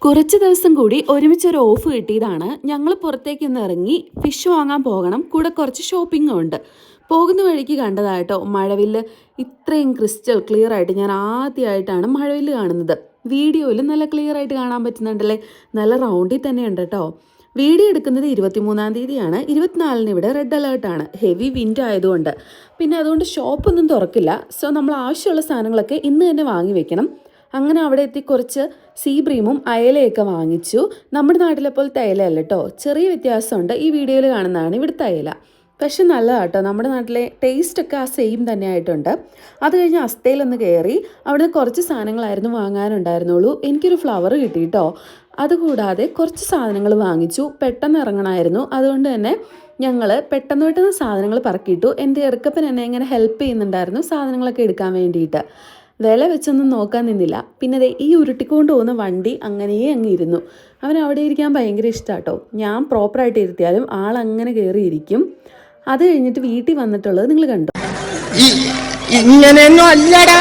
കുറച്ച് ദിവസം കൂടി ഒരുമിച്ചൊരു ഓഫ് കിട്ടിയതാണ്. ഞങ്ങൾ പുറത്തേക്കൊന്ന് ഇറങ്ങി ഫിഷ് വാങ്ങാൻ പോകണം, കൂടെ കുറച്ച് ഷോപ്പിങ്ങും ഉണ്ട്. പോകുന്ന വഴിക്ക് കണ്ടതായിട്ടോ മഴവില്ല്. ഇത്രയും ക്രിസ്റ്റൽ ക്ലിയർ ആയിട്ട് ഞാൻ ആദ്യമായിട്ടാണ് മഴവില്ല് കാണുന്നത്. വീഡിയോയിൽ നല്ല ക്ലിയർ ആയിട്ട് കാണാൻ പറ്റുന്നുണ്ടല്ലേ, നല്ല റൗണ്ടിൽ തന്നെയുണ്ട് കേട്ടോ. വീഡിയോ എടുക്കുന്നത് 23-ാം തീയതിയാണ്. 24-ന് ഇവിടെ റെഡ് അലേർട്ടാണ്, ഹെവി വിൻഡ് ആയതുകൊണ്ട്. പിന്നെ അതുകൊണ്ട് ഷോപ്പൊന്നും തുറക്കില്ല. സോ നമ്മൾ ആവശ്യമുള്ള സാധനങ്ങളൊക്കെ ഇന്ന് തന്നെ വാങ്ങി വെക്കണം. അങ്ങനെ അവിടെ എത്തി കുറച്ച് സീ ബ്രീമും അയലയൊക്കെ വാങ്ങിച്ചു. നമ്മുടെ നാട്ടിലെ പോലത്തെ അയലയല്ല കേട്ടോ, ചെറിയ വ്യത്യാസമുണ്ട്. ഈ വീഡിയോയിൽ കാണുന്നതാണ് ഇവിടുത്തെ അയല. പക്ഷെ നല്ലതാണ് കേട്ടോ, നമ്മുടെ നാട്ടിലെ ടേസ്റ്റൊക്കെ ആ സെയിം തന്നെ ആയിട്ടുണ്ട്. അത് കഴിഞ്ഞ് അസ്തയിലൊന്ന് കയറി അവിടുന്ന് കുറച്ച് സാധനങ്ങളായിരുന്നു വാങ്ങാനുണ്ടായിരുന്നുള്ളൂ. എനിക്കൊരു ഫ്ലവർ കിട്ടി കേട്ടോ. അതുകൂടാതെ കുറച്ച് സാധനങ്ങൾ വാങ്ങിച്ചു. പെട്ടെന്ന് ഇറങ്ങണമായിരുന്നു, അതുകൊണ്ട് തന്നെ ഞങ്ങൾ പെട്ടെന്ന് സാധനങ്ങൾ പറക്കിയിട്ടു. എൻ്റെ ഇറക്കപ്പൻ എന്നെ ഇങ്ങനെ ഹെൽപ്പ് ചെയ്യുന്നുണ്ടായിരുന്നു സാധനങ്ങളൊക്കെ എടുക്കാൻ വേണ്ടിയിട്ട്. വില വെച്ചൊന്നും നോക്കാൻ നിന്നില്ല. പിന്നെ ഈ ഉരുട്ടിക്കൊണ്ട് പോകുന്ന വണ്ടി അങ്ങ് ഇരുന്നു. അവൻ അവിടെ ഇരിക്കാൻ ഭയങ്കര ഇഷ്ടമാട്ടോ. ഞാൻ പ്രോപ്പറായിട്ട് ഇരുത്തിയാലും ആളങ്ങനെ കയറിയിരിക്കും. അത് കഴിഞ്ഞിട്ട് വീട്ടിൽ വന്നിട്ടുള്ളത് നിങ്ങൾ കണ്ടു. ഇങ്ങനെയൊന്നും അല്ലടാ.